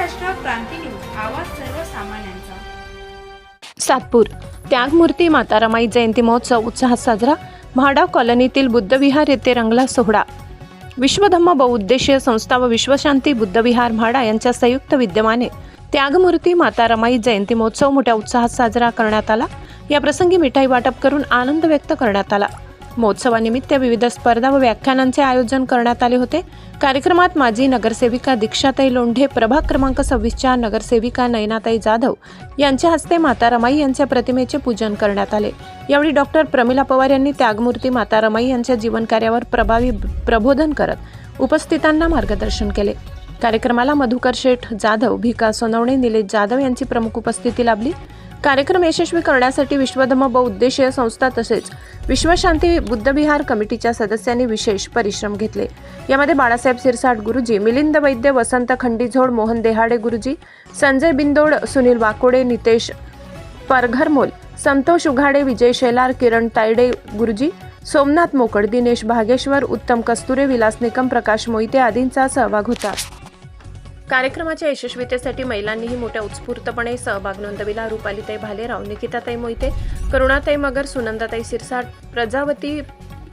महाराष्ट्र क्रांती news, आवाज सर्वसामान्यांचा। सातपूर त्यागमूर्ती माता रमाई जयंती महोत्सव उत्साहात साजरा। म्हाडा कॉलनीतील बुद्धविहार येथे रंगला सोहळा। विश्वधम्म बहुउद्देशीय संस्था व विश्वशांती बुद्धविहार म्हाडा यांच्या संयुक्त विद्यमाने त्यागमूर्ती माता रमाई जयंती महोत्सव मोठ्या उत्साहात साजरा करण्यात आला। या प्रसंगी मिठाई वाटप करून आनंद व्यक्त करण्यात आला। महोत्सवानिमित्त विविध स्पर्धा व व्याख्यानांचे आयोजन करण्यात आले होते। कार्यक्रमात माजी नगरसेविका दीक्षाताई लोंढे, प्रभाग क्रमांक 26च्या नगरसेविका नयनाताई जाधव यांच्या हस्ते माता रमाई यांच्या प्रतिमेचे पूजन करण्यात आले। यावेळी डॉक्टर प्रमिला पवार यांनी त्यागमूर्ती माता रमाई यांच्या जीवनकार्यावर प्रभावी प्रबोधन करत उपस्थितांना मार्गदर्शन केले। कार्यक्रमाला मधुकर शेठ जाधव, भिका सोनवणे, निलेश जाधव यांची प्रमुख उपस्थिती लाभली। कार्यक्रम यशस्वी करण्यासाठी विश्वधम्म बहुउद्देशीय संस्था तसेच विश्वशांती बुद्धविहार कमिटीच्या सदस्यांनी विशेष परिश्रम घेतले। यामध्ये बाळासाहेब सिरसाट गुरुजी, मिलिंद वैद्य, वसंत खंडीझोड, मोहन देहाडे गुरुजी, संजय बिंदोड, सुनील वाकोडे, नितेश परघरमोल, संतोष उघाडे, विजय शेलार, किरण तायडे गुरुजी, सोमनाथ मोकड, दिनेश भागेश्वर, उत्तम कस्तुरे, विलास निकम, प्रकाश मोहिते आदींचा सहभाग होता। कार्यक्रमाच्या यशस्वीतेसाठी महिलांनीही मोठ्या उत्स्फूर्तपणे सहभाग नोंदविला। रुपालीताई भालेराव, निकिताताई मोहिते, करुणाताई मगर, सुनंदाताई सिरसाट, प्रजावती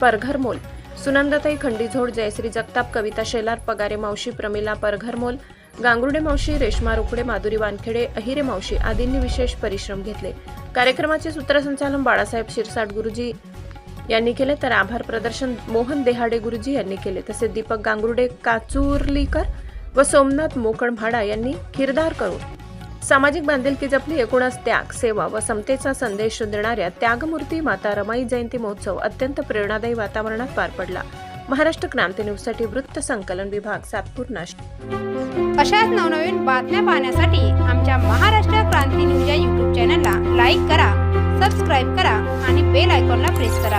परघरमोल, सुनंदाताई खंडीझोड, जयश्री जगताप, कविता शेलार, पगारे मावशी, प्रमिला परघरमोल, गांगुर्डे मावशी, रेश्मा रोकडे, माधुरी वानखेडे, अहिरे मावशी आदींनी विशेष परिश्रम घेतले। कार्यक्रमाचे सूत्रसंचालन बाळासाहेब सिरसाट गुरुजी यांनी केले, तर आभार प्रदर्शन मोहन देहाडे गुरुजी यांनी केले। तसेच दीपक गांगुर्डे, काचुर्लीकर व सोमनाथ मोकड म्हाडा यांनी किरदार करून सामाजिक बांधिलकी जपली। एकूणच त्याग, सेवा व समतेचा संदेश देणाऱ्या त्यागमूर्ती माता रमाई जयंती महोत्सव अत्यंत प्रेरणादायी वातावरणात पार पडला। महाराष्ट्र क्रांती न्यूजसाठी वृत्त संकलन विभाग, सातपूर, नाशिक। अशाच नवनवीन बातम्या पाहण्यासाठी आमच्या महाराष्ट्र क्रांती न्यूज या YouTube चॅनलला लाईक करा, सबस्क्राईब करा आणि बेल आयकॉनला प्रेस करा।